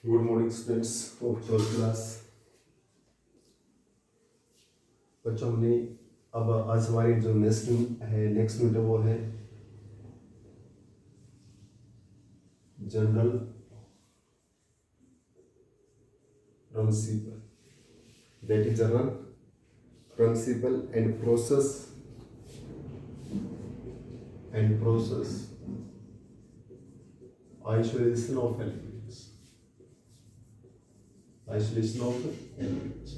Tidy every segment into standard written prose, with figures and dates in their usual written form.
Good morning students of 12th class. बच्चों हमने अब आज हमारी जो नेक्स्ट यूनिट है वो है general principle, that is general principle and process isolation of elements. Isolation of elements.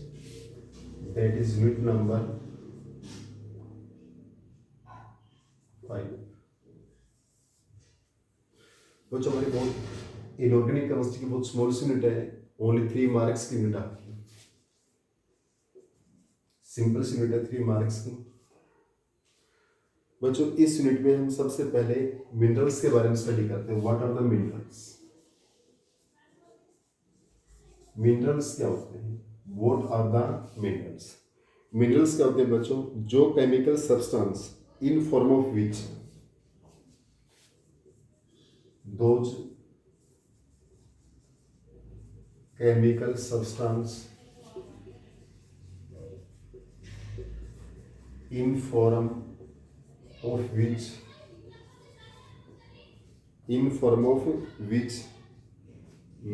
That is unit number 5. बच्चों हमारी बहुत इनऑर्गेनिक केमिस्ट्री की बहुत स्मॉल यूनिट है, ओनली 3 मार्क्स की यूनिट आपकी, सिंपल यूनिट है 3 मार्क्स की। बच्चों इस यूनिट में हम सबसे पहले मिनरल्स के बारे में स्टडी करते हैं। What are the minerals? Minerals क्या होते हैं? What are the minerals? Minerals क्या होते हैं बच्चों? जो chemical substance in form of which those chemical substance in form of which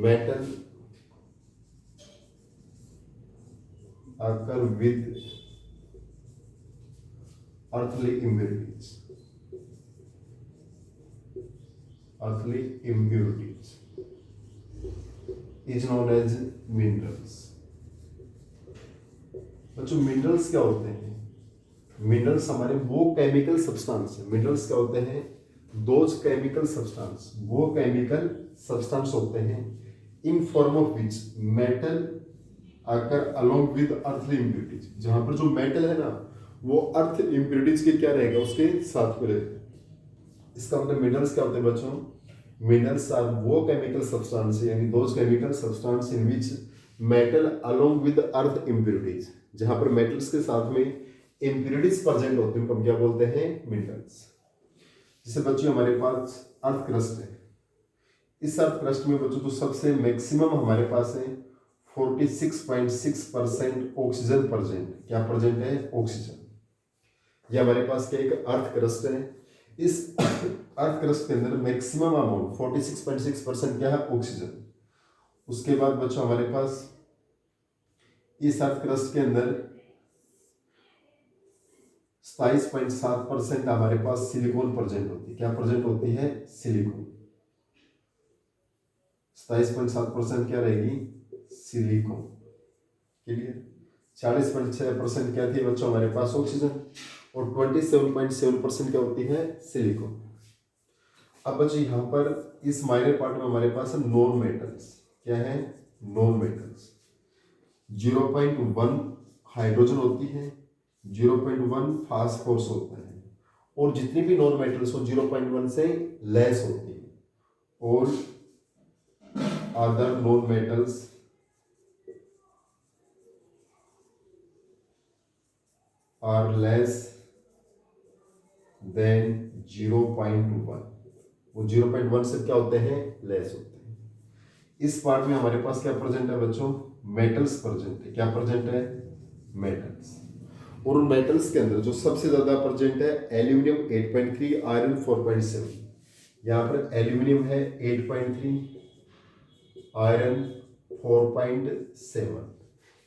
metal occur with earthly impurities is known as minerals। बच्चों minerals क्या होते हैं? मिनरल्स हमारे वो केमिकल सब्सटेंस है। मिनरल्स क्या होते हैं? दोज केमिकल सब्सटेंस, वो केमिकल सब्सटेंस होते हैं इन फॉर्म ऑफ विच मेटल आकर अलोंग विद अर्थली इम्प्यूरिटीज, जहां पर जो मेटल है ना वो अर्थ इम्प्यूरिटीज के क्या रहेगा, उसके साथ में रहेगा। इसका मतलब मिनरल्स क्या होते हैं बच्चों? मिनरल्स आर वो केमिकल सब्सटेंस यानी those chemical substance in which metal along with earth impurities, जहां पर मेटल्स के साथ में इम्प्यूरिटीज प्रेजेंट होती हैं, हम क्या बोलते हैं? मिनरल्स। जैसे बच्चों हमारे पास अर्थ क्रस्ट है, इस अर्थ क्रस्ट में बच्चों तो सबसे मैक्सिमम हमारे पास है 46.6% ऑक्सीजन प्रेजेंट। क्या प्रेजेंट है? ऑक्सीजन। ये हमारे पास क्या एक अर्थ क्रस्ट है। इस अर्थ क्रस्ट के अंदर मैक्सिमम अमाउंट 46.6% क्या है? ऑक्सीजन। उसके बाद बच्चों हमारे पास इस अर्थ क्रस्ट के अंदर 27.7% हमारे पास सिलिकॉन प्रेजेंट होती है। क्या प्रेजेंट होती है? सिलिकॉन। 27.7% क्या रहेगी? सिलिकॉन। क्लियर? 40.6% क्या थी बच्चों हमारे पास? ऑक्सीजन। और 27.7% क्या होती है? सिलिकॉन। अब बच्चों यहाँ पर इस माइनर पार्ट में हमारे पास है नॉन मेटल्स। क्या है? Non metals. 0.1 हाइड्रोजन होती है, 0.1 फास्फोरस होता है, और जितनी भी नॉन मेटल्स हो 0.1 से लेस होती है। और other non metals are less than 0.1। वो 0.1 से क्या होते हैं? लेस होते हैं। इस पार्ट में हमारे पास क्या प्रेजेंट है बच्चों? मेटल्स प्रेजेंट है। क्या प्रेजेंट है? मेटल्स। और उन मेटल्स के अंदर जो सबसे ज्यादा प्रेजेंट है एल्यूमिनियम 8.3, आयरन 4.7। यहाँ पर एल्यूमिनियम है 8.3, आयरन 4.7।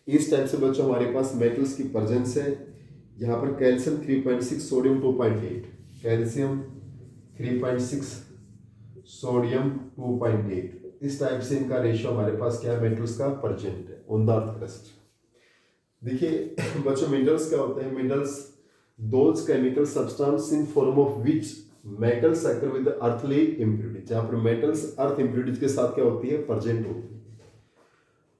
इस टाइप से बच्चों हमारे पास मेटल्स की प्रेजेंस है। यहाँ पर कैल्शियम 3.6, सोडियम 2.8, कैल्शियम 3.6, सोडियम 2.8। इस टाइप से इनका रेशियो हमारे पास क्या है? मेटल्स का प्रेजेंट है ऑन द अर्थ क्रस्ट। देखिए बच्चों मिनरल्स क्या होते हैं? Minerals those chemical substance in form of which metals occur with earthly impurity, जहां पर मेटल्स अर्थ इम्प्यूरिटीज के साथ क्या होती है? प्रेजेंट होती है।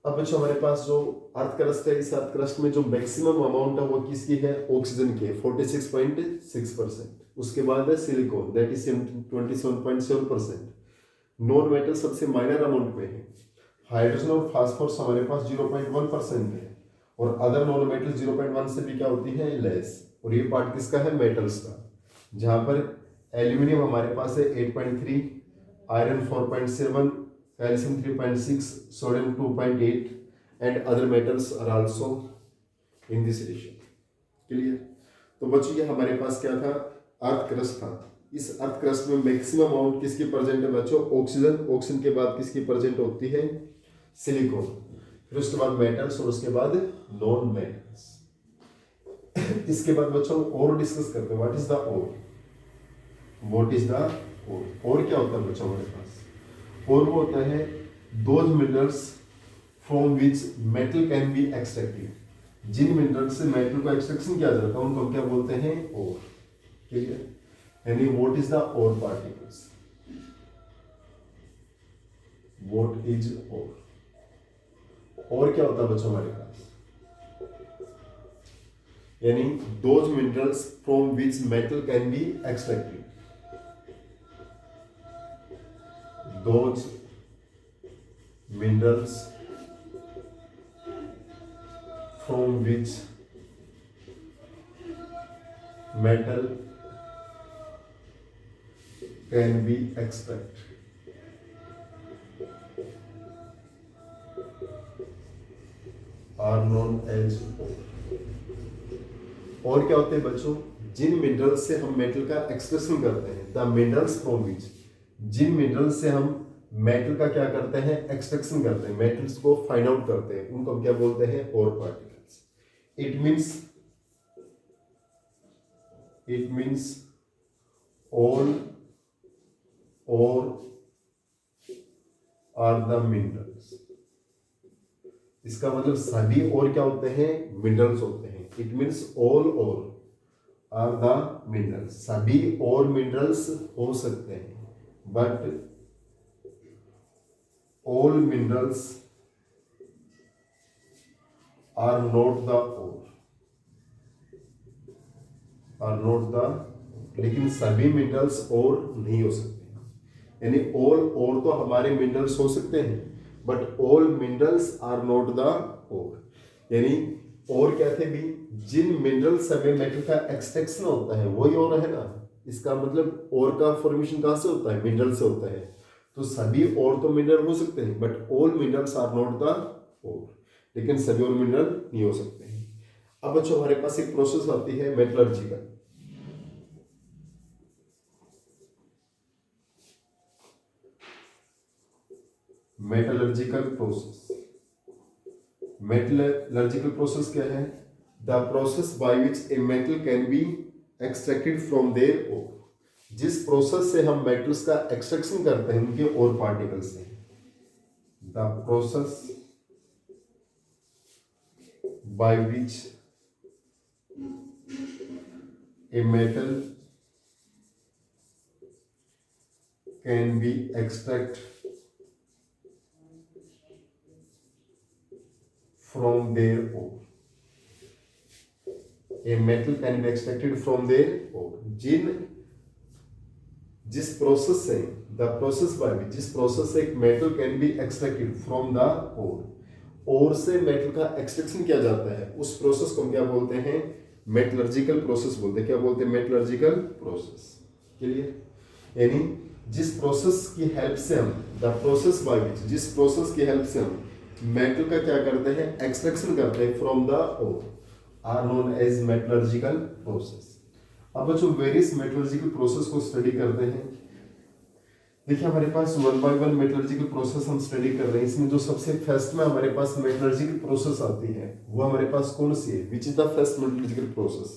अब बच्चों हमारे पास जो अर्थ क्रस्ट है, इस अर्थ क्रस्ट में जो मैक्सिमम अमाउंट है वो किसकी है? ऑक्सीजन की है 46.6%। उसके बाद है silicon, that is 27.7%। Non metal सबसे माइनर अमाउंट में है। हाइड्रोजन और फास्फोरस हमारे पास 0.1% है, और अदर नॉन मेटल 0.1 से भी क्या होती है? लेस। और ये पार्ट किसका है? मेटल्स का, जहां पर एल्यूमिनियम हमारे पास है 8.3, iron 4.7, calcium 3.6, sodium 2.8 and other metals are also in this ratio. Clear? तो बच्चों ये हमारे पास क्या था, अर्थ क्रस्ट था। इस अर्थ क्रस्ट में मैक्सिमम अमाउंट किसकी प्रेजेंट है बच्चों, ऑक्सीजन। ऑक्सीजन के बाद किसकी प्रेजेंट होती है, सिलिकॉन। फिर उसके बाद मेटल्स और उसके बाद नॉन मेटल्स। इसके बाद बच्चों और डिस्कस करते हैं, what is the ore, what is the ore. और क्या होता है बच्चों हमारे पास, और वो होता है those minerals from which metal can be extracted. जिन मिनरल से मेटल को एक्सट्रैक्शन किया जाता है उनको हम क्या बोलते हैं, ओर। ठीक है, यानी what is the ore particles, what is ore. और क्या होता है बच्चों हमारे पास, यानी those minerals from which metal can be extracted, those minerals from which metal can be extracted. Are known as ore. और क्या होते हैं बच्चों, जिन मिनरल्स से हम मेटल का एक्सट्रैक्शन करते हैं, द मिनरल्स फ्रॉम विच, जिन मिनरल्स से हम मेटल का क्या करते हैं, एक्सट्रैक्शन करते हैं, मेटल्स को फाइंड आउट करते हैं, उनको हम क्या बोलते हैं, ओर particles. It means all ore are the minerals. इसका मतलब सभी और क्या होते हैं, मिनरल्स होते हैं। It means all ore are the minerals, सभी और मिनरल्स हो सकते हैं, but all minerals are not the ore, are not the, लेकिन सभी मिनरल्स और नहीं हो सकते। यानी ऑल और तो हमारे मिनरल्स हो सकते हैं, but all minerals are not the ore. यानी और क्या थे भी, जिन मिनरल से हमें मेटल का एक्सट्रैक्शन होता है वही और है ना। इसका मतलब और का फॉर्मेशन कहां से होता है, मिनरल से होता है। तो सभी और तो मिनरल हो सकते हैं, but all minerals are not the ore, लेकिन सभी और मिनरल नहीं हो सकते हैं। अब बच्चों हमारे पास एक प्रोसेस आती है metallurgical. Metallurgical process, metallurgical process क्या है, the process by which a metal can be extracted from their ore. जिस प्रोसेस से हम मेटल्स का एक्सट्रैक्शन करते हैं उनके ओर पार्टिकल से, the process by which a metal can B extract from their ore, a metal can be extracted from their ore। जिस process से, द प्रोसेस बाय विच, जिस प्रोसेस से एक metal can be extracted from the ore, ore से metal का extraction किया जाता है, उस प्रोसेस को हम क्या बोलते हैं, मेटलर्जिकल प्रोसेस बोलते हैं। क्या बोलते हैं, मेटलर्जिकल प्रोसेस। क्लियर? यानी जिस प्रोसेस की हेल्प से हम, द प्रोसेस बाय विच, जिस प्रोसेस की हेल्प से हम मेटल का क्या करते हैं, एक्सट्रैक्शन करते हैं from the ore, are known as metallurgical process. अब बच्चों वेरियस मेटलर्जिकल प्रोसेस को स्टडी करते हैं। देखिए हमारे पास one by one metallurgical process हम स्टडी कर रहे हैं। इसमें जो सबसे फर्स्ट में हमारे पास मेटलर्जिकल प्रोसेस आती है वो हमारे पास कौन सी है, which is the first metallurgical process.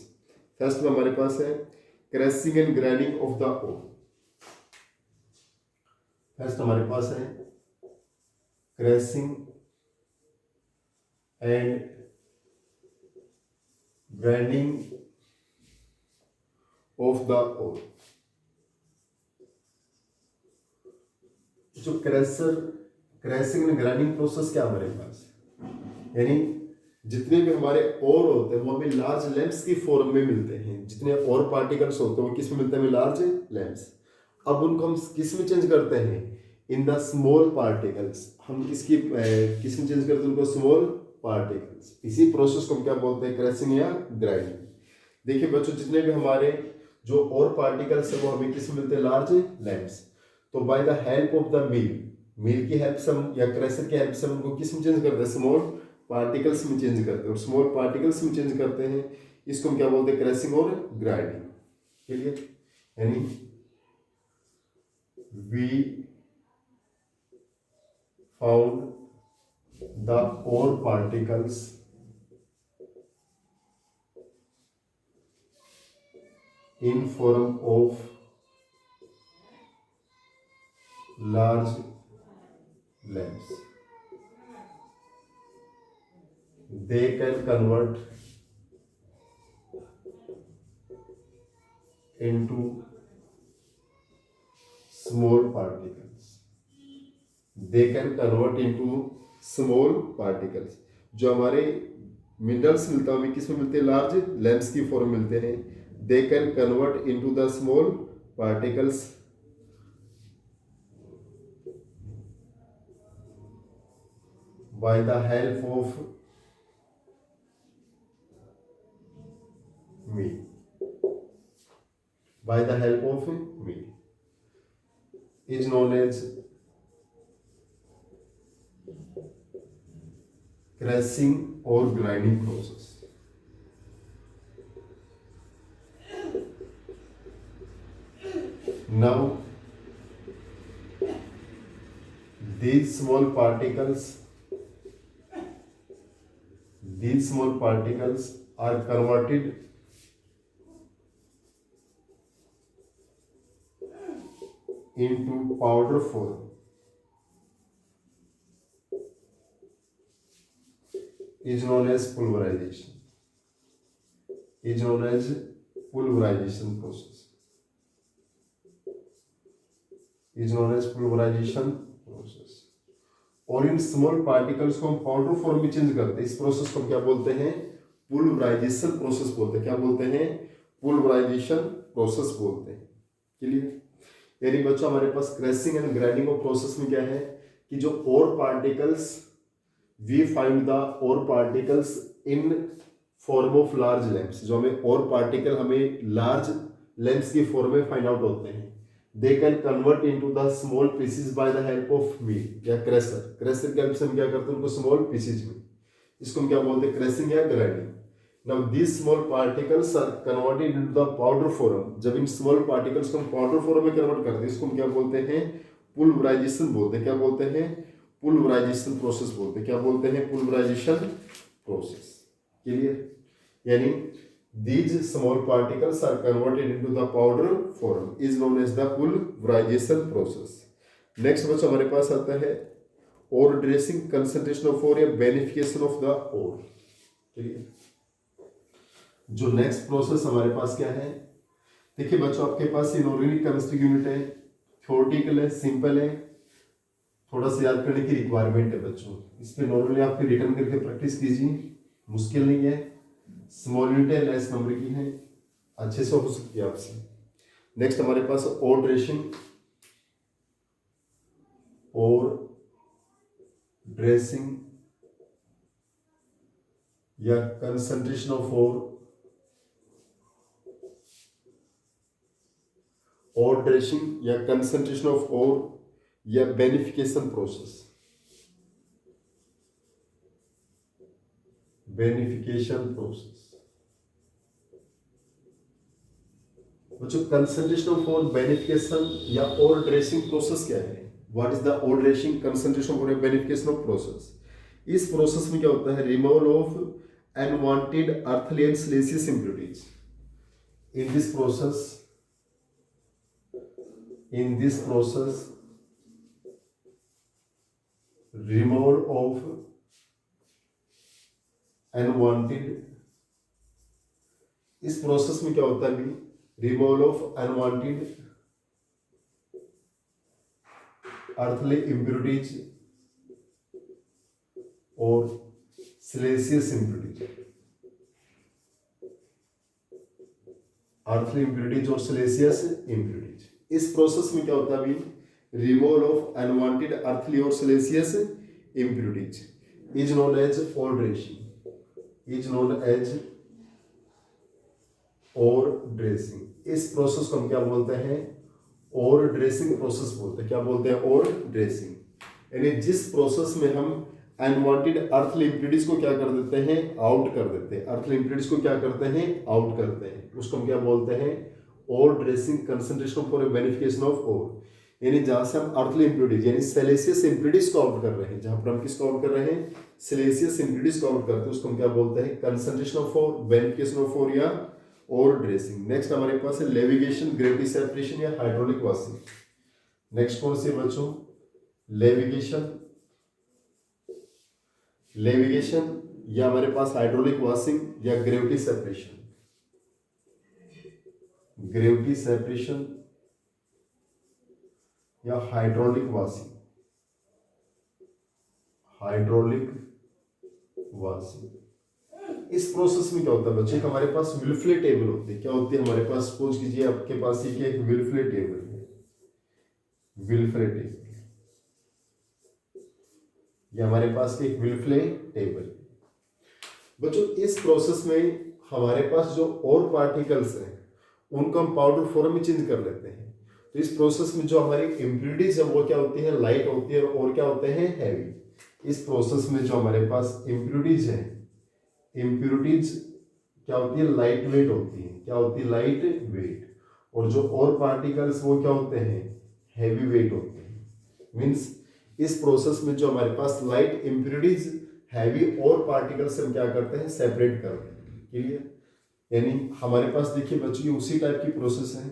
First में हमारे पास है crushing and grinding of the ore. First हमारे पास है crushing and grinding of the ore. जो क्रैशिंग एंड ग्राइंडिंग प्रोसेस क्या हमारे पास, यानी जितने भी हमारे ओर होते हैं वो हमें लार्ज लैंप्स की फॉर्म में मिलते हैं। जितने और पार्टिकल्स होते हैं वो किस में मिलते हैं, हमें लार्ज लैंप्स। अब उनको हम किस में चेंज करते हैं, इन द स्मॉल पार्टिकल्स। हम इसकी किस में चेंज करते हैं, उनको स्मॉल पार्टिकल्स। इसी प्रोसेस को हम क्या बोलते हैं, क्रैशिंग या ग्राइंडिंग। देखिए बच्चों जितने भी हमारे जो और पार्टिकल्स है वो हमें किस में मिलते हैं, लार्ज लैंप्स। तो by the help of the mill mill की हेल्प से हम या क्रैशर की हेल्प से हम उनको किस में चेंज करते हैं, स्मॉल पार्टिकल्स में चेंज करते हैं, और स्मॉल पार्टिकल्स में चेंज करते हैं, इसको हम क्या बोलते हैं, क्रैशिंग और ग्राइंडिंग। क्लियर, यानी we found the ore particles in form of large lamps. They can convert into small particles. They can convert into small particles. जो हमारे मिनरल्स मिलता है हमें किस में मिलते हैं, लार्ज लैम्प्स की फॉर्म मिलते हैं। They can convert into the small particles by the help of me. By the help of me is known as crushing और grinding process. Now these small particles are converted into powder form is known as pulverization. Is known as pulverization process. Is known as pulverization process. और in small particles को हम powder form में change करते हैं, इस process को हम क्या बोलते हैं, पुलवराइजेशन प्रोसेस बोलते हैं। क्या बोलते हैं, पुलवराइजेशन प्रोसेस बोलते हैं। क्लियर, यानी बच्चों हमारे पास crushing and grinding of process में क्या है कि जो ore particles, we find the ore particles in form of large lumps, जो हमें और पार्टिकल हमें लार्ज लैम्प्स की फॉर्म में फाइंड आउट होते हैं। They can convert into the small pieces by the help of mill या crusher. Crasher की help से हम क्या करते हैं, उनको स्मॉल पीसेस में, इसको हम क्या बोलते हैं, क्रैशिंग या grinding. Now this small particles are converted into the powder form. जब इन स्मॉल पार्टिकल्स को हम पाउडर फॉर्म में कन्वर्ट करते हैं, इसको हम क्या बोलते हैं, पुलवराइजेशन बोलते हैं। क्या बोलते हैं, पुलवराइजेशन प्रोसेस बोलते हैं। क्या बोलते हैं, पुलवराइजेशन प्रोसेस। क्लियर, यानी these small particles are converted into the powder form is known as the pulverization process. Next बच्चों हमारे पास आता है और ड्रेसिंग, कंसंट्रेशन ऑफ और या बेनिफिकेशन ऑफ द और। क्लियर, जो नेक्स्ट प्रोसेस हमारे पास क्या है, देखिए बच्चों आपके पास इनऑर्गेनिक केमिस्ट्री यूनिट है, थ्योरेटिकल है, सिंपल है, थोड़ा सा याद करने की रिक्वायरमेंट है बच्चों। इस पे नॉर्मली आपके रिटर्न करके प्रैक्टिस कीजिए, मुश्किल नहीं है, स्मॉल यूनिट है, लेस नंबर की है, अच्छे से हो सकती है आपसे। नेक्स्ट हमारे पास और ड्रेसिंग या कंसंट्रेशन ऑफ और ड्रेसिंग या कंसंट्रेशन ऑफ और या बेनिफिकेशन प्रोसेस। बेनिफिकेशन प्रोसेस बच्चों, कंसंट्रेशन ऑफ और बेनिफिकेशन या और ड्रेसिंग प्रोसेस क्या है, व्हाट इज द और ड्रेसिंग, कंसंट्रेशन ऑफ और बेनिफिकेशन ऑफ प्रोसेस। इस प्रोसेस में क्या होता है, removal of unwanted earthly and siliceous impurities. In this process removal of unwanted, इस प्रोसेस में क्या होता है भी, removal of unwanted earthly impurities और सिलिशियस इम्प्योरिटीज। अर्थली इम्प्योरिटीज और सिलिशियस इम्प्योरिटीज, इस प्रोसेस में क्या होता है भी, रिमूवल ऑफ अनवांटेड अर्थली और siliceous impurities is known as ore dressing, is known as ore dressing. इस प्रोसेस को हम क्या बोलते हैं, और ड्रेसिंग प्रोसेस बोलते हैं। क्या बोलते हैं, और ड्रेसिंग। यानी जिस प्रोसेस में हम अनवांटेड अर्थली इम्प्यूरिटीज को क्या कर देते हैं, आउट कर देते हैं, अर्थली इम्प्यूरिटीज को क्या करते हैं, आउट करते हैं, उसको हम क्या बोलते हैं, ore dressing concentration for verification of ore. यानी जहां से हम अर्थली इम्प्यूरिटीज यानी सिलिशियस इम्प्यूरिटीज को आउट कर रहे हैं, जहां पर हम किसको आउट कर रहे हैं, सिलिशियस इम्प्यूरिटीज को आउट करते हैं, उसको हम क्या बोलते हैं, concentration of ore, verification of ore या और ड्रेसिंग। नेक्स्ट हमारे पास है लेविगेशन, ग्रेविटी सेपरेशन या हाइड्रोलिक वॉशिंग। नेक्स्ट कौन सी बच्चों, लेविगेशन, लेविगेशन या हमारे पास हाइड्रोलिक वॉशिंग या ग्रेविटी सेपरेशन, ग्रेविटी सेपरेशन या हाइड्रोलिक वॉशिंग, हाइड्रोलिक वॉशिंग। इस प्रोसेस में क्या होता है बच्चे, हमारे पास विल्फले टेबल होती है, क्या होती है हमारे पास, सपोज कीजिए आपके पास ये एक विल्फले टेबल है, विल्फले टेबल, ये हमारे पास एक विल्फले टेबल। बच्चों इस प्रोसेस में हमारे पास जो और पार्टिकल्स हैं उनको हम पाउडर फॉर्म में चेंज कर लेते हैं। तो इस प्रोसेस में जो हमारी इम्प्यूरिटीज है वो क्या होती है, लाइट होती है, और क्या होते हैं, हैवी। इस प्रोसेस में जो हमारे पास इम्प्यूरिटीज है, इम्प्यूरिटीज क्या होती है, लाइट वेट होती है, क्या होती है, लाइट वेट। और जो और पार्टिकल्स वो क्या होते हैं, हैवी वेट होते हैं। मीन्स इस प्रोसेस में जो हमारे पास light impurities heavy ore particles से हम क्या करते हैं, सेपरेट करते हैं। क्लियर, यानी हमारे पास देखिए बच्चों ये उसी टाइप की प्रोसेस है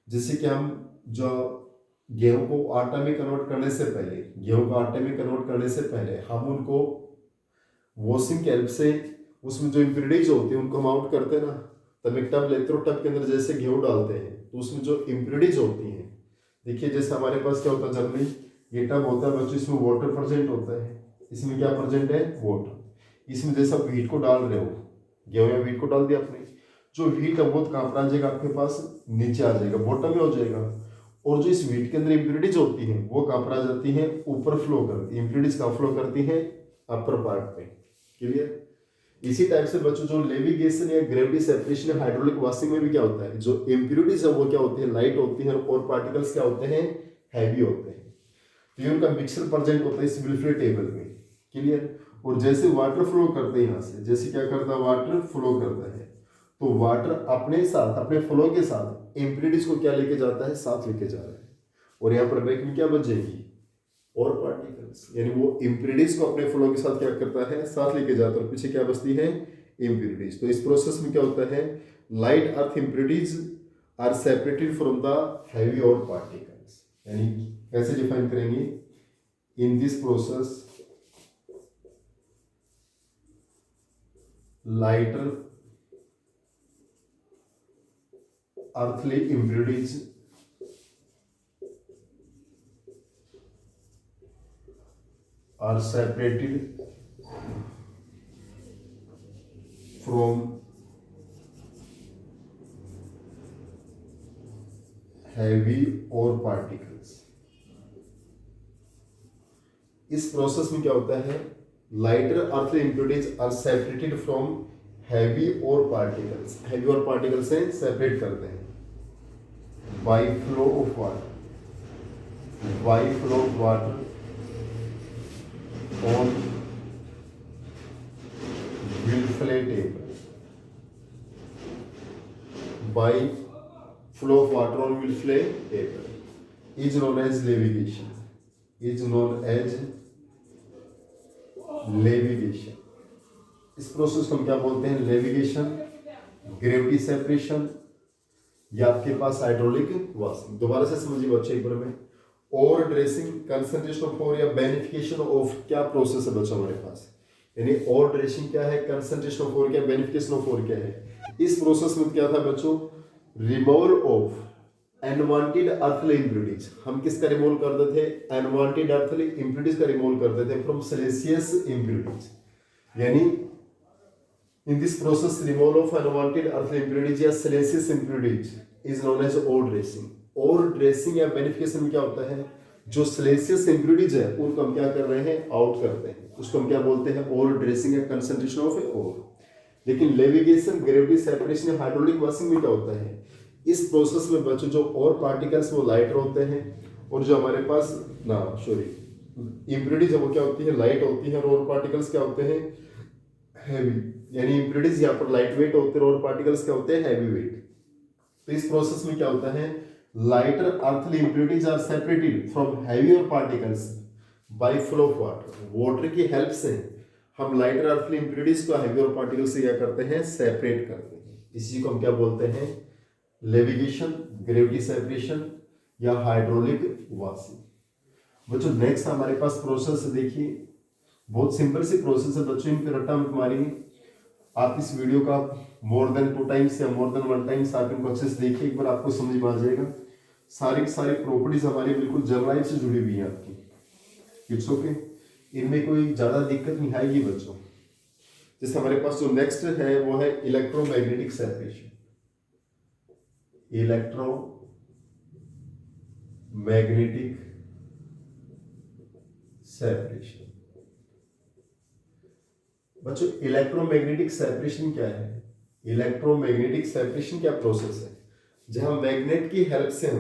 जैसे कि हम जो गेहूं को आटा में कन्वर्ट करने से पहले, गेहूं को आटे में कन्वर्ट करने से पहले हम उनको वॉशिंग के हेल्प से उसमें जो इम्प्यूरिटीज होती है उनको हम आउट करते हैं ना। तब एक टब लेते हो, टब के अंदर जैसे गेहूं डालते हैं तो उसमें जो इम्प्यूरिटीज होती हैं, देखिए जैसे हमारे पास क्या होता है, जनरली ये टब होता है बच्चों, इसमें वाटर प्रेजेंट होता है, इसमें क्या प्रेजेंट है, वाटर। इसमें जैसे आप व्हीट को डाल रहे हो, गेहूं या व्हीट को डाल दिया आपने, जो व्हीट है वो कहाँ पर आ जाएगा, आपके पास नीचे आ जाएगा, बॉटम में हो जाएगा। और जो इस व्हीट के अंदर इम्प्यूरिटीज होती हैं वो कहाँ पर आ जाती हैं, ऊपर फ्लो करती है, इम्प्यूरिटीज कहाँ फ्लो करती हैं, अपर पार्ट में। क्लियर, इसी टाइप से बच्चों जो लेविगेशन या ग्रेविटी सेपरेशन या हाइड्रोलिक वॉशिंग में भी क्या होता है, जो इम्प्यूरिटीज है वो क्या होती है, लाइट होती है, और पार्टिकल्स क्या होते हैं, हैवी होते हैं। तो ये उनका मिक्सचर प्रेजेंट होता है इस विल्फले टेबल में। क्लियर, और जैसे वाटर फ्लो करते हैं यहाँ से, जैसे क्या करता है, वाटर फ्लो करता है, तो वाटर अपने साथ, अपने फ्लो के साथ इम्प्यूरिटीज को क्या लेके जाता है, साथ लेके जा रहा है। और यहाँ पर बैक में क्या बच जाएगी, और पार्टिकल्स, यानी वो इम्प्यूरिटीज को अपने फ्लो के साथ क्या करता है, साथ लेके जाता है, और पीछे क्या बचती है, इम्प्यूरिटीज। तो इस प्रोसेस में क्या होता है, light earth impurities are separated from the heavy ore particles. यानी कैसे डिफाइन करेंगे, in this process lighter earthly impurities are separated from heavy or particles। इस प्रोसेस में क्या होता है, lighter earthly impurities are separated from heavy ore particles, heavy ore particle से separate करते हैं by flow of water, by flow of water on Wilfley table, by flow of water on Wilfley table is known as levitation, is known as levitation। इस process को हम क्या बोलते हैं, levigation, gravity separation, या आपके पास हाइड्रोलिक वॉशिंग। दोबारा से समझिए बच्चे एक बार में, और ड्रेसिंग, कंसंट्रेशन ऑफ ओर या बेनिफिकेशन ऑफ, क्या प्रोसेस है बच्चों हमारे पास, यानी और ड्रेसिंग क्या है, कंसंट्रेशन ऑफ ओर क्या, बेनिफिकेशन ऑफ ओर क्या है। इस प्रोसेस में क्या था बच्चों, removal of unwanted earthly impurities. हम किसका रिमूव कर देते थे, अनवांटेड अर्थली इम्प्यूरिटीज का रिमूव कर देते थे फ्रॉम सिलिशियस इम्प्यूरिटीज। यानी in this process removal of unwanted earthly impurities या siliceous impurities is known as ore dressing। ore dressing या benefication में क्या होता है, जो siliceous impurities है उनको हम क्या कर रहे हैं, आउट करते हैं, उसको हम क्या बोलते हैं, ore dressing या concentration of ore। लेकिन लेविगेशन, ग्रेविटी सेपरेशन या हाइड्रोलिक वॉशिंग में क्या होता है, इस प्रोसेस में बच्चों जो और पार्टिकल्स वो लाइटर होते हैं, और जो हमारे पास इम्प्योरिटीज वो क्या होती है, लाइट होती है, और पार्टिकल्स क्या होते हैं, हैवी। यानी इम्प्योरिटीज यहाँ पर लाइट वेट होते हैं और पार्टिकल्स क्या होते हैं, हैवी वेट। तो इस प्रोसेस में क्या होता है, lighter earthly impurities are separated from heavier particles by flow of water. Water की हेल्प से हम लाइटर अर्थली इम्प्योरिटीज को हैवियर पार्टिकल्स से क्या करते हैं, सेपरेट करते हैं। इसी को हम क्या बोलते हैं, लेविगेशन, ग्रेविटी सेपरेशन या हाइड्रोलिक वॉशिंग। बच्चों नेक्स्ट हमारे पास प्रोसेस देखिए, बहुत सिंपल सी प्रोसेस है बच्चों, इन पर रट्टा मत मारिए। आप इस वीडियो का मोर देन 2 टाइम्स या मोर देन 1 टाइम्स आप इनको अच्छे से देखिए, एक बार आपको समझ में आ जाएगा। सारी की सारी प्रॉपर्टीज हमारी बिल्कुल जनरल से जुड़ी हुई है आपकी, इट्स ओके। इनमें कोई ज्यादा दिक्कत नहीं आएगी बच्चों। जैसे हमारे पास जो नेक्स्ट है वो है इलेक्ट्रोमैग्नेटिक सेपरेशन। Electromagnetic separation. बच्चों इलेक्ट्रोमैग्नेटिक सेपरेशन क्या है, इलेक्ट्रोमैग्नेटिक सेपरेशन क्या प्रोसेस है, जहां मैग्नेट की हेल्प से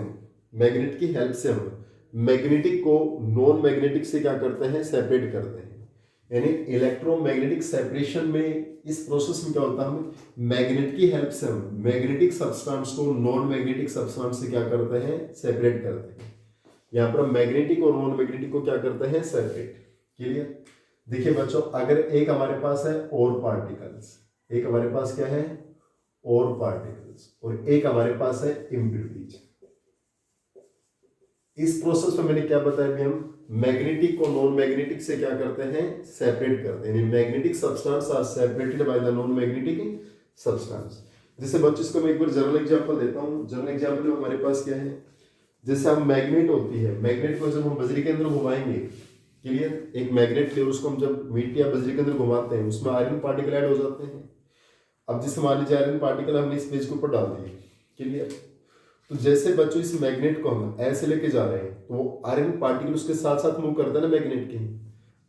हम मैग्नेटिक को नॉन मैग्नेटिक से क्या करते हैं, सेपरेट करते हैं। यानी इलेक्ट्रोमैग्नेटिक सेपरेशन में इस प्रोसेस में क्या होता है, हम मैग्नेट की हेल्प से हम मैग्नेटिक सब्सटेंस को नॉन मैग्नेटिक सब्सटेंस से क्या करते हैं, सेपरेट करते हैं। यहाँ पर मैग्नेटिक और नॉन मैग्नेटिक को क्या करते हैं, सेपरेट। क्लियर। देखिए बच्चों, अगर एक हमारे पास है और पार्टिकल्स, एक हमारे पास क्या है, और पार्टिकल्स, और एक हमारे पास है इम्प्योरिटीज। इस प्रोसेस में मैंने क्या बताया भी, हम मैग्नेटिक को नॉन मैग्नेटिक से क्या करते हैं, सेपरेट करते हैं। Magnetic substance are separated by the non magnetic substance. जैसे बच्चों इसको मैं एक बार जनरल एग्जांपल देता हूं। जनरल एग्जांपल में हमारे पास क्या है, जैसे हम मैग्नेट होती है, मैग्नेट को जब हम बजरी के अंदर घुमाएंगे, क्लियर, एक मैग्नेट ले उसको हम जब मिट्टी या बजरी के अंदर घुमाते हैं, उसमें आयरन पार्टिकल ऐड हो जाते हैं। अब जैसे मान लीजिए आयरन पार्टिकल हमने इस पेज के ऊपर डाल दिए, क्लियर, तो जैसे बच्चों इस मैग्नेट को हम ऐसे लेके जा रहे हैं तो वो आयरन पार्टिकल उसके साथ साथ मूव करता है ना मैग्नेट के,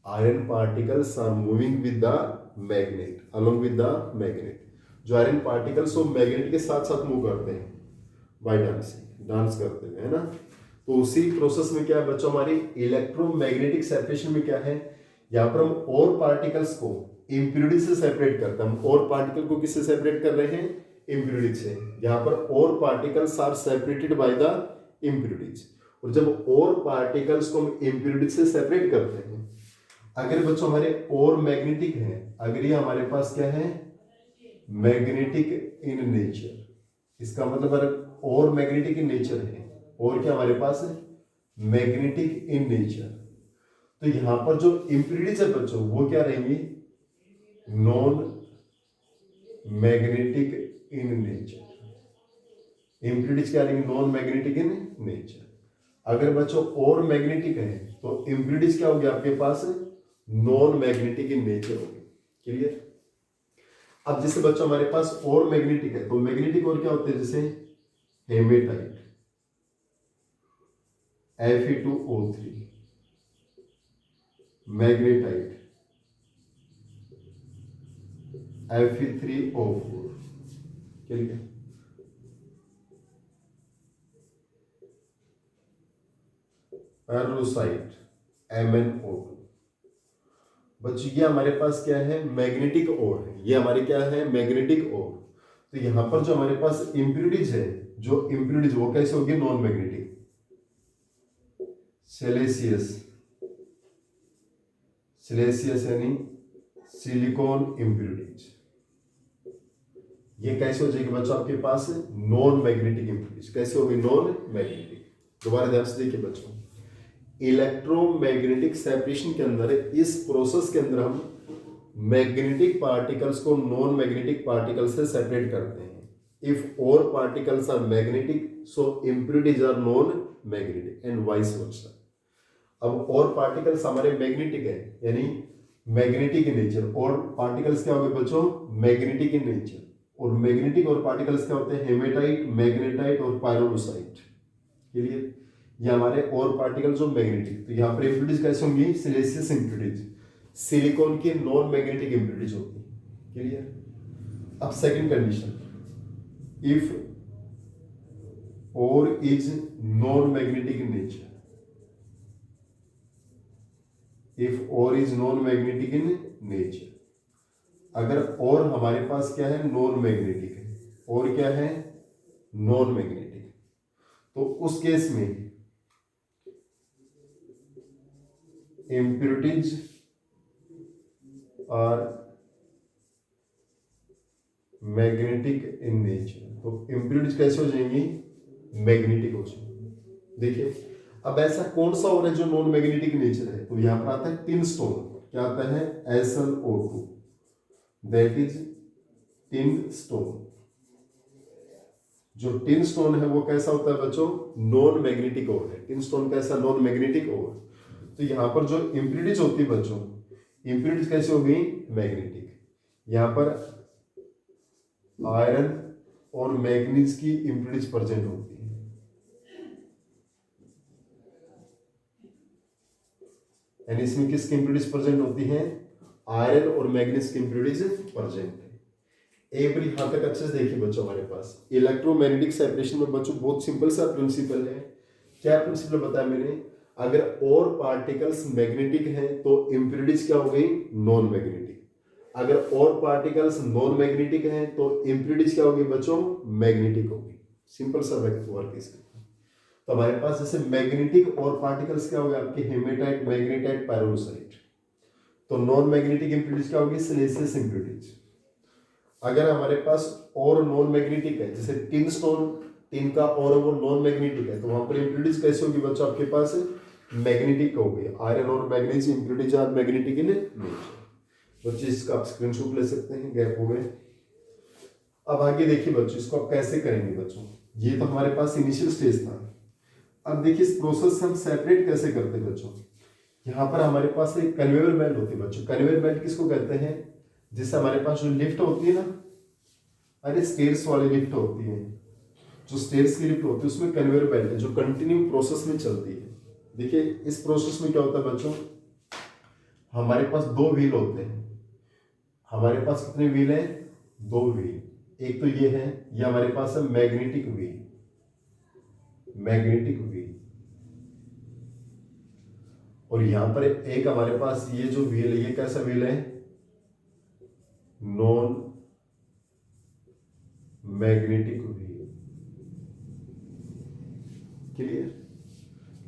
iron particles are moving with the magnet, along with the magnet. जो आयरन पार्टिकल्स वो मैग्नेट के साथ साथ मूव करते हैं बाय डांसिंग, डांस करते हुए, है ना। तो उसी प्रोसेस में क्या है बच्चों, हमारी इलेक्ट्रोमैग्नेटिक सेपरेशन में क्या है, यहाँ पर हम और पार्टिकल्स को इम्प्योरिटी से सेपरेट करते हैं। हम और पार्टिकल को किससे सेपरेट कर रहे हैं, इम्प्योरिटी से। यहाँ पर ore particles are separated by the impurities. और जब और पार्टिकल्स को हम इम्प्योरिटी से सेपरेट करते हैं, अगर बच्चों हमारे और मैग्नेटिक है, अगर ये हमारे पास क्या है, मैग्नेटिक इन नेचर, इसका मतलब अगर और मैग्नेटिक इन नेचर है, और क्या हमारे पास है, मैग्नेटिक इन नेचर, तो यहां पर जो इम्प्योरिटीज है बच्चों वो क्या रहेंगी, non magnetic in nature. Impurities क्या रहेंगी, नॉन मैग्नेटिक इन नेचर। अगर बच्चों और मैग्नेटिक है तो इम्प्योरिटीज क्या होगी आपके पास, नॉन मैग्नेटिक इन नेचर होगी। क्लियर। अब जैसे बच्चों हमारे पास और मैग्नेटिक है, तो मैग्नेटिक और क्या होते हैं, जैसे हेमेटाइट, Fe2O3, मैग्नेटाइट, Fe3O4, ठीक है। पेरोसाइट, MnO2। बच्चों ये हमारे पास क्या है, मैग्नेटिक ओर है, ये हमारी क्या है, मैग्नेटिक ओर। तो यहां पर जो हमारे पास इम्प्योरिटीज है, जो इम्प्योरिटीज वो कैसे होगी, नॉन मैग्नेटिक, सिलिशियस, सिलिशियस यानी सिलिकॉन इम्प्योरिटीज। ये कैसे हो जाएगी बच्चों आपके पास, नॉन मैग्नेटिक इम्प्योरिटीज। कैसे होगी, नॉन मैग्नेटिक। दोबारा ध्यान से देखिए बच्चों, इलेक्ट्रोमैग्नेटिक सेपरेशन के अंदर, इस प्रोसेस के अंदर हम मैग्नेटिक पार्टिकल्स को नॉन मैग्नेटिक पार्टिकल से सेपरेट करते हैं। If ore particles are magnetic so impurities are non magnetic and vice versa. अब और पार्टिकल्स हमारे मैग्नेटिक है, यानी magnetic in nature, ore particles क्या होंगे बच्चों, मैग्नेटिक इन नेचर। और मैग्नेटिक और पार्टिकल्स क्या होते हैं, हेमेटाइट, मैग्नेटाइट और पायरोलुसाइट। क्लियर। ये हमारे और पार्टिकल जो मैग्नेटिक, तो यहाँ पर इम्प्योरिटीज कैसे होंगी, सिलिशियस इम्प्योरिटीज, सिलिकॉन की नॉन मैग्नेटिक इम्प्योरिटीज होती है। क्लियर। अब second condition, if ore is non magnetic in nature, if ore is non magnetic in nature, अगर और हमारे पास क्या है, नॉन मैग्नेटिक है, और क्या है, नॉन मैग्नेटिक, तो उस केस में impurities are magnetic in nature, तो impurities कैसे हो जाएंगी, मैग्नेटिक हो जाएंगी। देखिए अब ऐसा कौन सा और है जो नॉन मैग्नेटिक नेचर है, तो यहां पर आता है टिन स्टोन, क्या आता है, SnO2, that is tin stone. जो टिन स्टोन है वो कैसा होता है बच्चों, नॉन मैग्नेटिक ओर है, टिन स्टोन कैसा, नॉन मैग्नेटिक ओर। तो यहां पर जो इम्प्यूरिटीज होती है बच्चों, इम्प्यूरिटीज कैसे हो गई, मैग्नेटिक। यहां पर आयरन और मैग्नीज की इम्प्यूरिटीज प्रेजेंट होती है, यानी इसमें किसकी इम्प्यूरिटीज प्रेजेंट होती है, आयरन और मैग्नीज की इम्प्यूरिटीज प्रेजेंट है। एक बार यहां तक अच्छे से देखिए बच्चों, हमारे पास इलेक्ट्रोमैग्नेटिक सेपरेशन में बच्चों बहुत सिंपल सा प्रिंसिपल है। क्या प्रिंसिपल बताया मैंने, अगर और पार्टिकल्स मैग्नेटिक हैं तो इम्प्यूरिटीज क्या हो गई, नॉन मैग्नेटिक। अगर और पार्टिकल्स नॉन मैग्नेटिक हैं तो इम्प्यूरिटीज क्या होगी बच्चों, मैग्नेटिक होगी। सिंपल सा वर्क इसका। तो हमारे पास जैसे मैग्नेटिक और पार्टिकल्स क्या हो गए आपके, हेमेटाइट, मैग्नेटाइट, पायरोनोसाइट। तो नॉन मैग्नेटिक इम्प्यूरिटीज क्या होगी, सिलिशियस इम्प्यूरिटीज। अगर हमारे पास और नॉन मैग्नेटिक है, जैसे टिन स्टोन, टिन का और वो नॉन मैग्नेटिक है, तो वहां पर इम्प्यूरिटीज कैसे होगी बच्चों, आपके पास मैग्नेटिक हो गई। आयरन और manganese impurities are magnetic in nature. बच्चे इसका आप स्क्रीनशॉट ले सकते हैं, गैप हो गए। अब आगे देखिए बच्चों, इसको आप कैसे करेंगे बच्चों, ये तो हमारे पास इनिशियल स्टेज था। अब देखिए इस प्रोसेस से हम सेपरेट कैसे करते हैं बच्चों। यहाँ पर हमारे पास एक कन्वेयर बेल्ट होती है बच्चों। कन्वेयर बेल्ट किसको कहते हैं, जिससे हमारे पास जो लिफ्ट होती है ना, अरे स्टेयर्स वाली लिफ्ट होती है, जो स्टेयर्स की लिफ्ट होती है उसमें कन्वेयर बेल्ट है जो कंटिन्यू प्रोसेस में चलती है। देखिए इस प्रोसेस में क्या होता है बच्चों, हमारे पास दो व्हील होते हैं। हमारे पास कितने व्हील हैं, दो व्हील। एक तो ये है, ये हमारे पास है मैग्नेटिक व्हील, मैग्नेटिक व्हील। और यहां पर एक हमारे पास ये जो व्हील है, ये कैसा व्हील है, नॉन मैग्नेटिक व्हील। क्लियर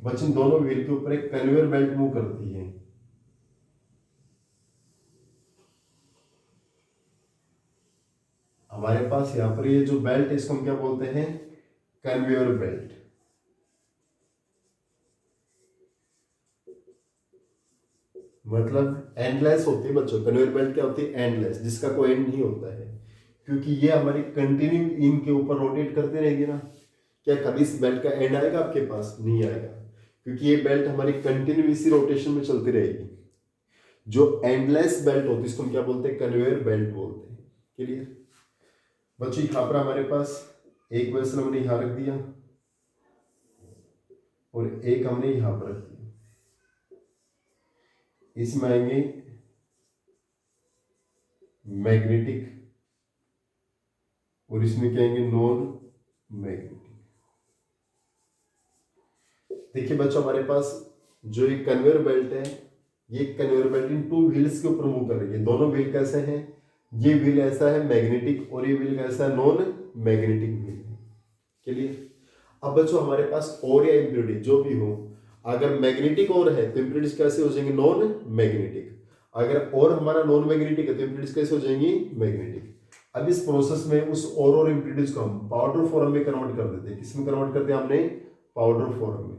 बच्चों, दोनों व्हील के ऊपर एक कन्वेयर बेल्ट मूव करती है। हमारे पास यहां पर ये जो बेल्ट है इसको हम क्या बोलते हैं, कन्वेयर बेल्ट। मतलब एंडलेस होती है बच्चों, कन्वेयर बेल्ट क्या होती है, एंडलेस, जिसका कोई एंड नहीं होता है, क्योंकि ये हमारी कंटिन्यू इनके ऊपर रोटेट करते रहेगी ना। क्या कभी इस बेल्ट का एंड आएगा आपके पास, नहीं आएगा, क्योंकि ये बेल्ट हमारी कंटिन्यू इसी रोटेशन में चलती रहेगी। जो एंडलेस बेल्ट होती है इसको हम क्या बोलते हैं, कन्वेयर बेल्ट बोलते हैं। क्लियर बच्चों, यहां पर हमारे पास एक वेसल हमने यहां रख दिया और एक हमने यहां पर रख दिया। इसमें आएंगे मैग्नेटिक और इसमें क्या आएंगे, नॉन मैग्नेटिक। देखिए बच्चों, हमारे पास जो ये कन्वेयर बेल्ट है, ये conveyor belt in two wheels के ऊपर मूव कर रही है। दोनों व्हील कैसे हैं, ये व्हील ऐसा है मैग्नेटिक और ये व्हील कैसा है, नॉन मैग्नेटिक व्हील है। क्लियर। अब बच्चों हमारे पास और या इम्प्यूरिटी जो भी हो, अगर मैग्नेटिक और है तो इम्प्यूरिटीज कैसे हो जाएंगी, नॉन मैग्नेटिक। अगर और हमारा नॉन मैग्नेटिक है तो इम्प्यूरिटीज कैसे हो जाएंगी, मैग्नेटिक। अब इस प्रोसेस में उस और इम्प्यूरिटीज को हम पाउडर फॉर्म में कन्वर्ट कर देते हैं। किसमें कन्वर्ट करते हैं, हमने पाउडर फॉर्म में।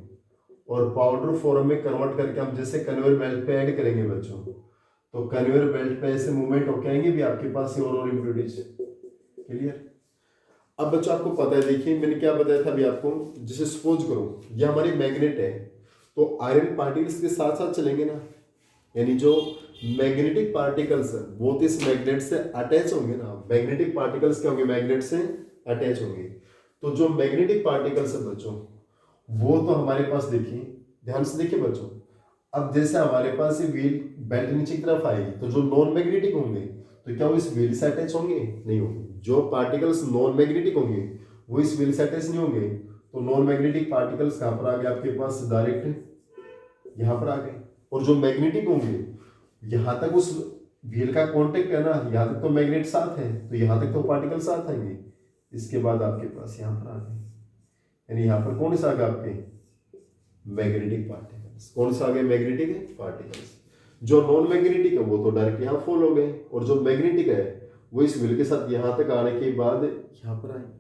और पाउडर फॉर्म में कन्वर्ट करके हम जैसे कन्वेयर बेल्ट पे ऐड करेंगे बच्चों, तो कन्वेयर बेल्ट पे ऐसे मूवमेंट होके आएंगे भी आपके पास और इम्प्यूरिटीज। क्लियर। अब बच्चों आपको पता है, देखिए मैंने क्या बताया था अभी आपको, जैसे सपोज करो ये हमारी मैग्नेट है, तो आयरन पार्टिकल्स के साथ साथ चलेंगे ना, यानी जो मैग्नेटिक पार्टिकल्स है वो तो इस मैग्नेट से अटैच होंगे ना। मैग्नेटिक पार्टिकल्स क्या होंगे, मैग्नेट से अटैच होंगे। तो जो मैग्नेटिक पार्टिकल्स है बच्चों, वो तो हमारे पास देखिए, ध्यान से देखिए बच्चों, अब जैसे हमारे पास ये व्हील बेल्ट नीचे की तरफ आएगी, तो जो नॉन मैग्नेटिक होंगे तो क्या वो इस व्हील से अटैच होंगे, नहीं होंगे। जो पार्टिकल्स नॉन मैग्नेटिक होंगे वो इस व्हील से अटैच नहीं होंगे। तो नॉन मैग्नेटिक पार्टिकल्स कहां पर आ गए आपके पास, डायरेक्ट यहां पर आ गए। और जो मैग्नेटिक होंगे यहाँ तक उस व्हील का कांटेक्ट है ना, यहाँ तक तो मैग्नेट साथ है, तो यहाँ तक तो पार्टिकल साथ आएंगे। इसके बाद आपके पास यहाँ पर आ गए, यानी यहाँ पर कौन सा आ गया आपके मैग्नेटिक पार्टिकल्स। कौन सा आ गए मैग्नेटिक पार्टिकल्स। जो नॉन मैग्नेटिक है वो तो डायरेक्ट यहाँ फॉल हो गए, और जो मैग्नेटिक है वो इस व्हील के साथ यहाँ तक आने के बाद यहाँ पर आएंगे।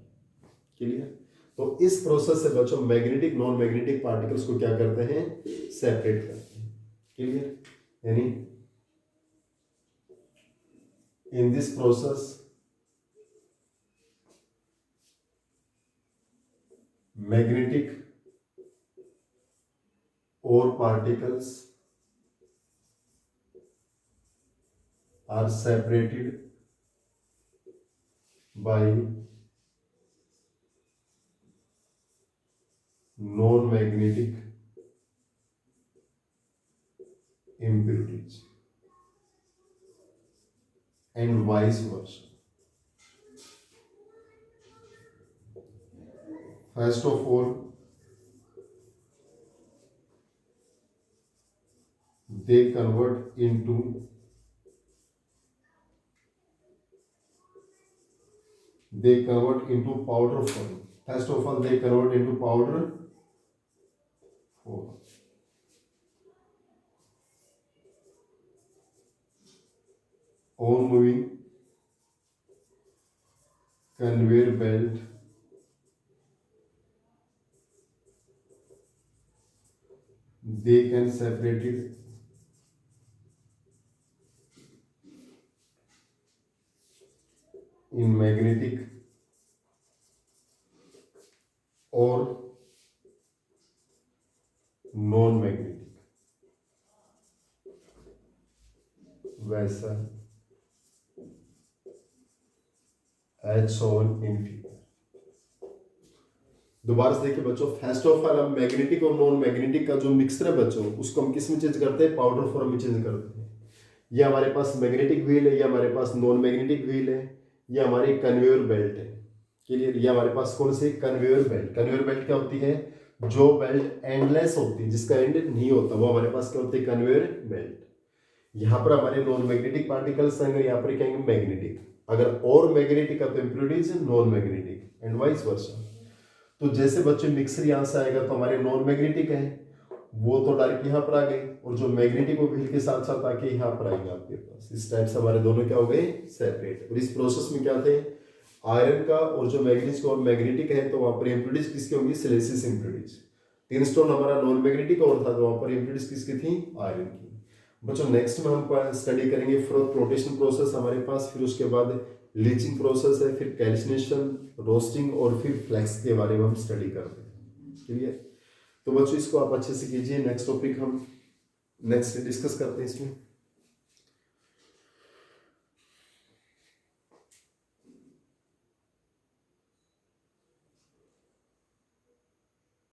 क्लियर। तो इस प्रोसेस से बच्चों मैग्नेटिक नॉन मैग्नेटिक पार्टिकल्स को क्या करते हैं, सेपरेट करते हैं। क्लियर। यानी इन दिस प्रोसेस मैग्नेटिक और particles are separated by non-magnetic impurities and vice versa. First of all, they convert into powder form. First of all, they convert into powder form. On moving conveyor belt, they can separate it in magnetic or non-magnetic vessel as shown in figure. दोबारा से देखिए बच्चों, first of all हम magnetic और non magnetic का जो mixture है बच्चों, उसको हम किस में चेंज करते हैं, पाउडर फॉर्म में चेंज करते हैं। ये हमारे पास मैग्नेटिक व्हील है, ये हमारे पास नॉन मैग्नेटिक व्हील है, ये हमारी कन्वेयर बेल्ट है। क्लियर। ये हमारे पास कौन सी कन्वेयर बेल्ट। कन्वेयर बेल्ट क्या होती है, जो बेल्ट एंडलेस होती है, जिसका एंड नहीं होता, वो हमारे पास क्या होती है, कन्वेयर बेल्ट। यहाँ पर हमारे नॉन मैग्नेटिक पार्टिकल्स आएंगे, यहाँ पर कहेंगे मैग्नेटिक। अगर और मैग्नेटिक है तो impurities non magnetic and vice वर्सा। तो जैसे बच्चे मिक्सर यहाँ से आएगा तो हमारे नॉन मैग्नेटिक है, वो तो डायरेक्ट यहाँ पर आ गए, और जो मैग्नेटिक वो व्हील के साथ साथ आके यहाँ पर आएंगे आपके पास। इस टाइप से हमारे दोनों क्या हो गए, सेपरेट। और इस प्रोसेस में क्या थे, आयरन का और जो मैग्नीज और मैग्नेटिक है, तो वहां पर इम्प्योरिटीज किसकी होंगी, सिलिसियस इम्प्योरिटीज। टिन स्टोन हमारा नॉन मैग्नेटिक और था, तो वहां पर इम्प्योरिटीज किसकी थी, आयरन की। बच्चों नेक्स्ट में हम स्टडी करेंगे फ्लोटेशन प्रोसेस हमारे पास, फिर उसके बाद लीचिंग प्रोसेस है, फिर कैल्सिनेशन, रोस्टिंग और फिर फ्लेक्स के बारे में हम स्टडी करते हैं। क्लियर। तो बच्चों इसको आप अच्छे से कीजिए। नेक्स्ट टॉपिक हम नेक्स्ट डिस्कस करते हैं इसमें।